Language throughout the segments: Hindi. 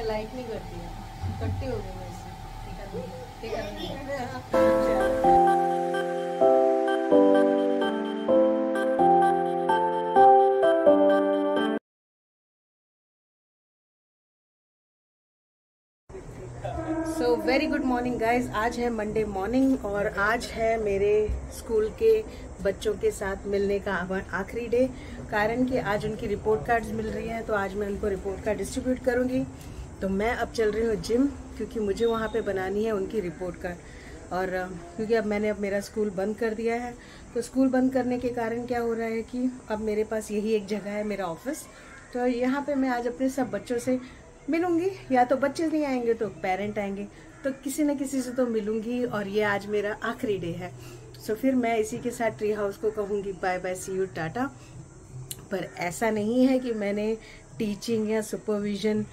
लाइक नहीं करती है, कट्टी हो गई मैं इससे। So very good morning guys. आज है मंडे मॉर्निंग और आज है मेरे स्कूल के बच्चों के साथ मिलने का आखिरी डे। कारण कि आज उनकी रिपोर्ट कार्ड्स मिल रही हैं, तो आज मैं उनको रिपोर्ट कार्ड डिस्ट्रीब्यूट करूंगी। तो मैं अब चल रही हूँ जिम, क्योंकि मुझे वहाँ पे बनानी है उनकी रिपोर्ट कार्ड। और क्योंकि अब मैंने मेरा स्कूल बंद कर दिया है, तो स्कूल बंद करने के कारण क्या हो रहा है कि अब मेरे पास यही एक जगह है, मेरा ऑफिस। तो यहाँ पे मैं आज अपने सब बच्चों से मिलूंगी। या तो बच्चे नहीं आएंगे तो पेरेंट आएंगे, तो किसी न किसी से तो मिलूंगी। और ये आज मेरा आखिरी डे है। सो फिर मैं इसी के साथ ट्री हाउस को कहूँगी bye bye, see you, tata. पर ऐसा नहीं है कि मैंने टीचिंग या सुपरविजन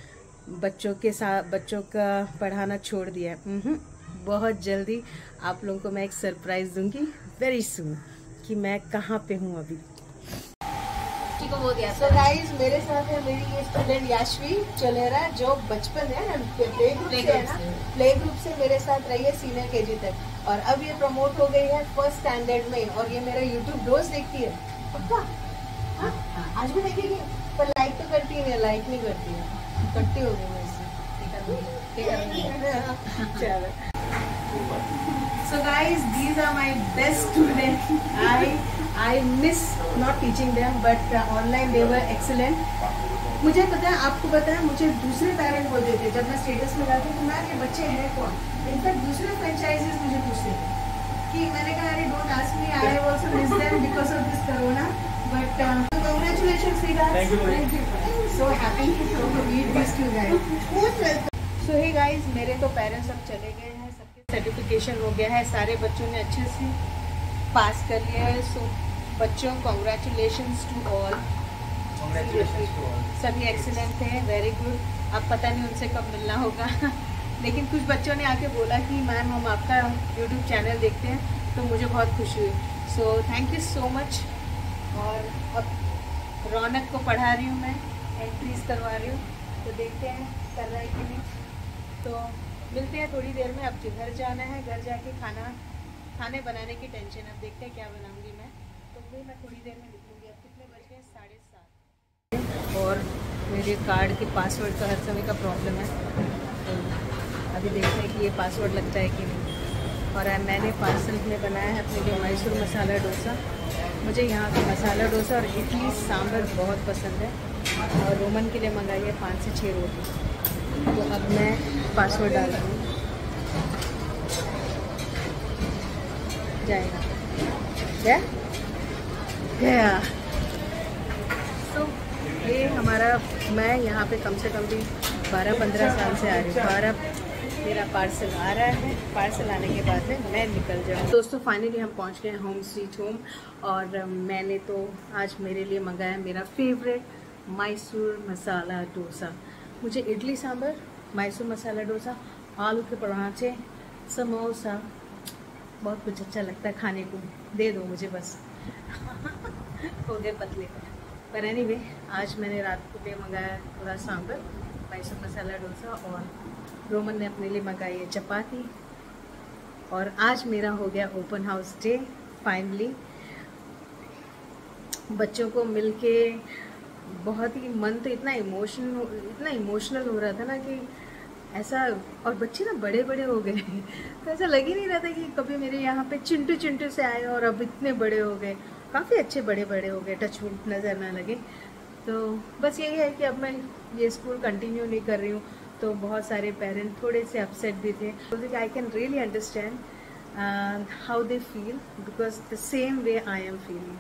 बच्चों के साथ बच्चों का पढ़ाना छोड़ दिया है। बहुत जल्दी आप लोगों को मैं एक सरप्राइज दूंगी वेरी सून कि मैं कहाँ पे हूँ अभी। सो गाइज, मेरे साथ है मेरी ये स्टूडेंट याशवी चलेरा, जो बचपन है प्ले ग्रुप से मेरे साथ रही है सीनियर केजी तक, और अब ये प्रमोट हो गई है फर्स्ट स्टैंडर्ड में। और ये मेरा यूट्यूब रोज देखती है, पक्का? आज भी देखेगी, पर लाइक तो करती है, लाइक नहीं करती है, कट्टी हो गई मैं इससे। चलो, so guys, these are my best students. I miss not teaching them, but online they were excellent. मुझे पता है, आपको पता है, मुझे दूसरे पेरेंट बोलते थे जब मैं स्टेटस लगाती थी, मैम ये बच्चे हैं कौन। इनफैक्ट दूसरे फ्रेंचाइजीज मुझे पूछते थे कि, मैंने कहा अरे don't ask me, I have also miss them because of this corona, but congratulations Shridas, thank you, so happy to meet this two guys. So hey guys, मेरे तो पेरेंट्स अब चले गए हैं, सबके सर्टिफिकेशन हो गया है, सारे बच्चों ने अच्छे से पास कर लिया है। सो बच्चों, कॉन्ग्रेचुलेशंस टू ऑल, सभी एक्सीलेंट थे, वेरी गुड। अब पता नहीं उनसे कब मिलना होगा लेकिन कुछ बच्चों ने आके बोला कि मैम हम आपका यूट्यूब चैनल देखते हैं, तो मुझे बहुत खुशी हुई। So thank you so much. और अब रौनक को पढ़ा रही हूँ मैं, एंट्रीज करवा रही हूँ, तो देखते हैं कर रहा है कि नहीं। तो मिलते हैं थोड़ी देर में। अब घर जाना है, घर जाके खाने बनाने की टेंशन। अब देखते हैं क्या बनाऊंगी मैं, तो फिर मैं थोड़ी देर में निकलूंगी। अब कितने बज गए? 7:30। और मेरे कार्ड के पासवर्ड का हर समय का प्रॉब्लम है, तो अभी देखते हैं कि ये पासवर्ड लगता है कि नहीं। और मैंने पार्सल में बनाया है अपने लिए मैसूर मसाला डोसा। मुझे यहाँ का मसाला डोसा और इडली सांभर बहुत पसंद है, और रोमन के लिए मंगाई है 5 से 6 रोटी। तो अब मैं पासवर्ड डाल रही हूँ, जाएगा क्या गया। तो ये हमारा, मैं यहाँ पे कम से कम भी 12-15 साल से आ रही हूँ, और अब मेरा पार्सल आ रहा है। पार्सल आने के बाद में मैं निकल जाऊँ। दोस्तों, फाइनली हम पहुँच गए होम स्वीट होम, और मैंने तो आज मेरे लिए मंगाया मेरा फेवरेट मैसूर मसाला डोसा। मुझे इडली सांभर, मैसूर मसाला डोसा, आलू के पराठे, समोसा, बहुत कुछ अच्छा लगता है खाने को, दे दो मुझे बस हो गए पतले। पर एनीवे, आज मैंने रात को पे मंगाया थोड़ा सांभर, मैसूर मसाला डोसा, और रोमन ने अपने लिए मंगाई है चपाती। और आज मेरा हो गया ओपन हाउस डे फाइनली। बच्चों को मिलके बहुत ही मन तो इतना इमोशनल हो रहा था ना कि ऐसा। और बच्चे ना बड़े बड़े हो गए तो ऐसा लग ही नहीं रहा था कि कभी मेरे यहाँ पे चिंटू से आए और अब इतने बड़े हो गए, काफ़ी अच्छे बड़े हो गए, टचवुड नज़र ना लगे। तो बस यही है कि अब मैं ये स्कूल कंटिन्यू नहीं कर रही हूँ, तो बहुत सारे पेरेंट थोड़े से अपसेट भी थे। I can really understand how they feel, because the same way I am feeling.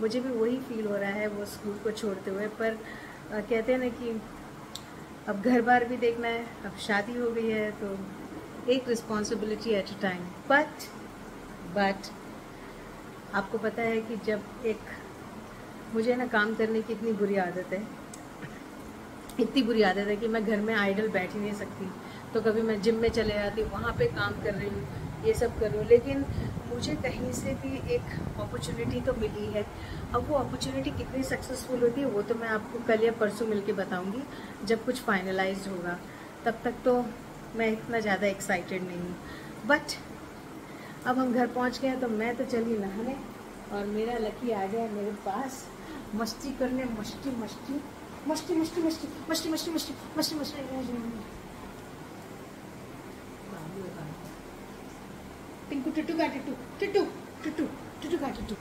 मुझे भी वही फील हो रहा है वो स्कूल को छोड़ते हुए। पर कहते हैं ना कि अब घर बार भी देखना है, अब शादी हो गई है, तो एक responsibility at a time. But आपको पता है कि जब मुझे ना काम करने की इतनी बुरी आदत है कि मैं घर में आइडल बैठ ही नहीं सकती। तो कभी मैं जिम में चले जाती हूँ, वहाँ पे काम कर रही हूँ, ये सब कर रही हूँ, लेकिन मुझे कहीं से भी एक अपॉर्चुनिटी तो मिली है। अब वो अपॉर्चुनिटी कितनी सक्सेसफुल होती है वो तो मैं आपको कल या परसों मिलके बताऊंगी, जब कुछ फाइनलाइज होगा। तब तक तो मैं इतना ज़्यादा एक्साइटेड नहीं हूँ। बट अब हम घर पहुँच गए तो मैं तो चली नहाने और मेरा लकी आ गया मेरे पास मस्ती करने। मस्ती मस्ती मस्ती मस्ती मस्ती मस्ती मस्ती मस्ती मस्ती मस्ती। टिंकू टिट्टू का टिट्टू टिट्टू टिट्टू टिट्टू का टिट्टू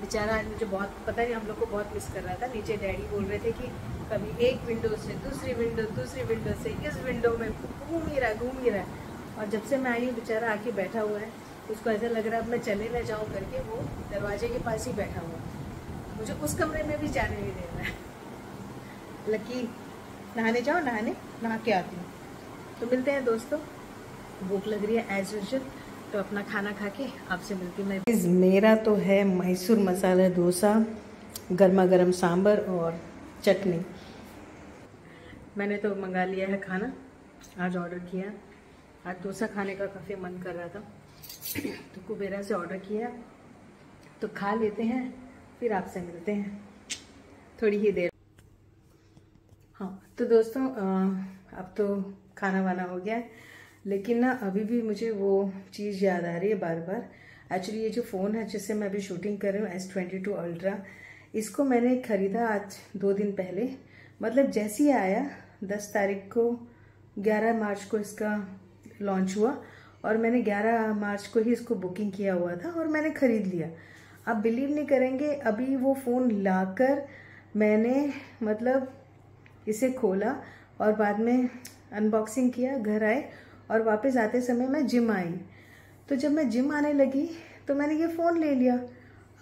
बेचारा मुझे बहुत पता नहीं हम लोग को बहुत मिस कर रहा था। नीचे डैडी बोल रहे थे कि कभी एक विंडो से दूसरी विंडो से इस विंडो में घूम ही रहा। और जब से मैं आई हूँ बेचारा आके बैठा हुआ है, उसको ऐसा लग रहा है अब मैं चले ना जाऊँ करके वो दरवाजे के पास ही बैठा हुआ है, मुझे उस कमरे में भी जाने नहीं दे रहा है। लकी नहाने जाओ, नहा के आती हूँ। तो मिलते हैं दोस्तों, भूख लग रही है एज यूजुअल, तो अपना खाना खा के आपसे मिलती हूँ मैं। मेरा तो है मैसूर मसाला डोसा, गर्मा गर्म सांभर और चटनी। मैंने तो मंगा लिया है खाना, आज ऑर्डर किया। आज डोसा खाने का काफ़ी मन कर रहा था तो कुबेरा से ऑर्डर किया, तो खा लेते हैं, फिर आपसे मिलते हैं थोड़ी ही देर। हाँ तो दोस्तों अब तो खाना वाना हो गया है, लेकिन ना अभी भी मुझे वो चीज़ याद आ रही है बार बार। एक्चुअली ये जो फ़ोन है जिससे मैं अभी शूटिंग कर रही हूँ S22 अल्ट्रा, इसको मैंने ख़रीदा आज 2 दिन पहले। मतलब जैसे ही आया 10 तारीख को, 11 मार्च को इसका लॉन्च हुआ और मैंने 11 मार्च को ही इसको बुकिंग किया हुआ था और मैंने ख़रीद लिया। आप बिलीव नहीं करेंगे, अभी वो फ़ोन लाकर मैंने मतलब इसे खोला और बाद में अनबॉक्सिंग किया, घर आए और वापस आते समय मैं जिम आई। तो जब मैं जिम आने लगी तो मैंने ये फ़ोन ले लिया।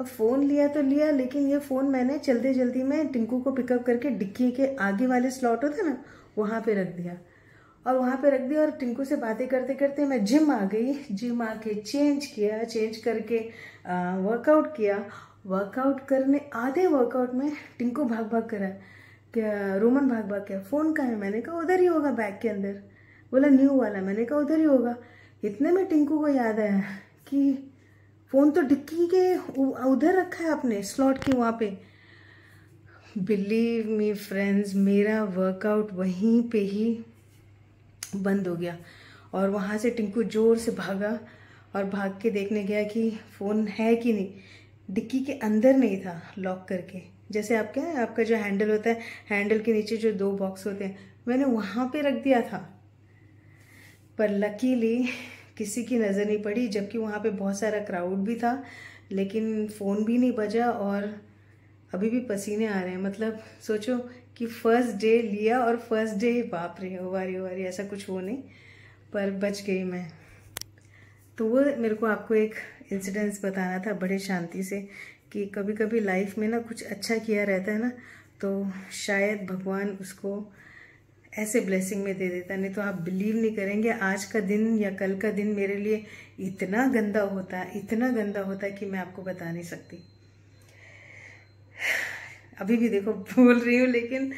अब फ़ोन लिया तो लिया, लेकिन ये फ़ोन मैंने जल्दी जल्दी में टिंकू को पिकअप करके डिक्की के आगे वाले स्लॉट होते ना, वहाँ पे रख दिया। और टिंकू से बातें करते करते मैं जिम आ गई। जिम आके चेंज करके वर्कआउट किया। वर्कआउट करने आधे वर्कआउट में टिंकू भाग भाग करा, क्या रोमन भाग भाग क्या, फ़ोन कहाँ है? मैंने कहा उधर ही होगा बैग के अंदर। बोला न्यू वाला, मैंने कहा उधर ही होगा। इतने में टिंकू को याद आया कि फ़ोन तो डिक्की के उधर रखा है अपने स्लॉट के वहाँ पे। बिलीव मी फ्रेंड्स, मेरा वर्कआउट वहीं पे ही बंद हो गया और वहाँ से टिंकू ज़ोर से भागा और भाग के देखने गया कि फ़ोन है कि नहीं। डिक्की के अंदर नहीं था, लॉक करके। जैसे आपका जो हैंडल होता है, हैंडल के नीचे जो 2 बॉक्स होते हैं, मैंने वहाँ पे रख दिया था। पर लकीली किसी की नज़र नहीं पड़ी, जबकि वहाँ पे बहुत सारा क्राउड भी था, लेकिन फ़ोन भी नहीं बजा और अभी भी पसीने आ रहे हैं। मतलब सोचो कि फर्स्ट डे लिया और फर्स्ट डे बाप रे वारी ऐसा कुछ हो नहीं, पर बच गई मैं। तो वो मेरे को आपको एक इंसिडेंस बताना था बड़े शांति से, कि कभी कभी लाइफ में ना कुछ अच्छा किया रहता है ना, तो शायद भगवान उसको ऐसे ब्लेसिंग में दे देता। नहीं तो आप बिलीव नहीं करेंगे, आज का दिन या कल का दिन मेरे लिए इतना गंदा होता है कि मैं आपको बता नहीं सकती। अभी भी देखो बोल रही हूँ, लेकिन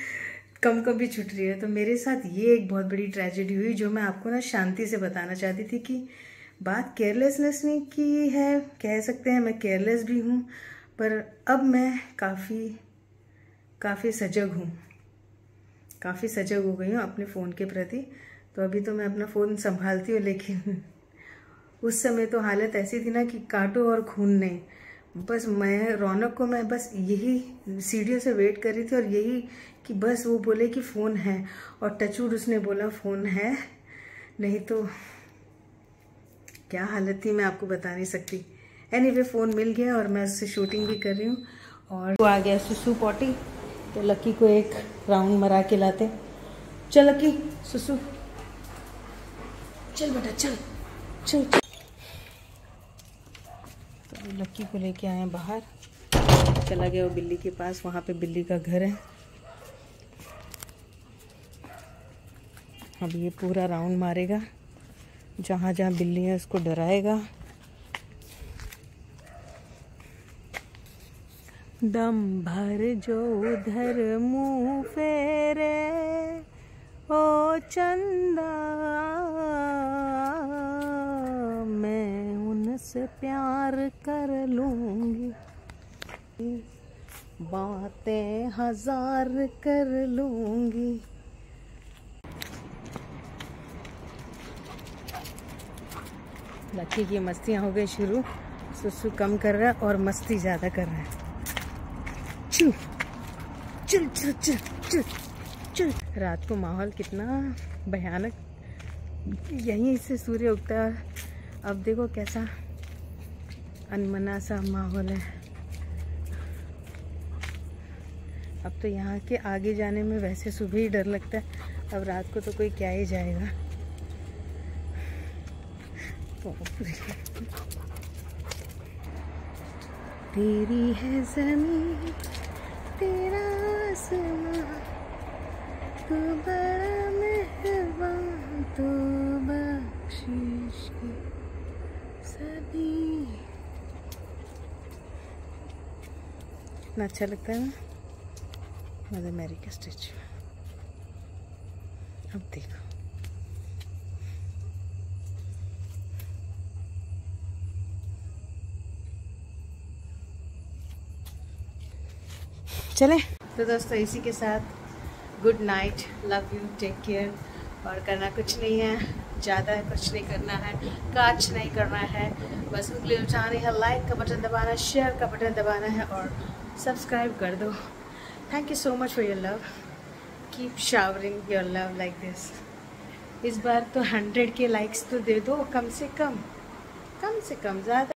कम भी छूट रही है। तो मेरे साथ ये एक बहुत बड़ी ट्रेजेडी हुई, जो मैं आपको ना शांति से बताना चाहती थी। कि बात केयरलेसनेस नहीं की है, कह सकते हैं मैं केयरलेस भी हूँ, पर अब मैं काफ़ी सजग हो गई हूँ अपने फ़ोन के प्रति। तो अभी तो मैं अपना फ़ोन संभालती हूँ, लेकिन उस समय तो हालत ऐसी थी ना कि काटो और खून नहीं। बस मैं रौनक को मैं बस यही सीढ़ियों से वेट कर रही थी, और यही कि बस वो बोले कि फ़ोन है, और टचवुड उसने बोला फ़ोन है, नहीं तो क्या हालत थी मैं आपको बता नहीं सकती। एनीवे फ़ोन मिल गया और मैं उससे शूटिंग भी कर रही हूँ। और वो आ गया सुसु पॉटी, तो लकी को एक राउंड मरा के लाते। चल लकी, सुसु चल बेटा, चल। तो लकी को लेके आए बाहर, चला गया वो बिल्ली के पास, वहाँ पे बिल्ली का घर है। अब ये पूरा राउंड मारेगा, जहाँ जहाँ बिल्ली है उसको डराएगा। दम भर जो उधर मुँह फेरे ओ चंदा, मैं उनसे प्यार कर लूँगी, बातें 1000 कर लूँगी। लकी की मस्तियाँ हो गई शुरू। सुसु कम कर रहा है और मस्ती ज़्यादा कर रहा है। चल चल चल चल चल चल। रात को माहौल कितना भयानक, यहीं से सूर्य उगता है। अब देखो कैसा अनमना सा माहौल है। अब तो यहाँ के आगे जाने में वैसे सुबह ही डर लगता है, अब रात को तो कोई क्या ही जाएगा। तेरी है ज़मीं तेरा आसमां, तू बड़ा मेहरबान, तू बख्शिश की सभी। कितना अच्छा लगता है ना मदर मैरी का स्टैचू। अब देखो चले। तो दोस्तों इसी के साथ good night, love you, take care. और करना कुछ नहीं है, ज़्यादा कुछ नहीं करना है, काज नहीं करना है, बस उंगली उठानी है, लाइक का बटन दबाना, शेयर का बटन दबाना है और सब्सक्राइब कर दो। Thank you so much for your love, keep showering your love like this. इस बार तो 100 के लाइक्स तो दे दो कम से कम ज़्यादा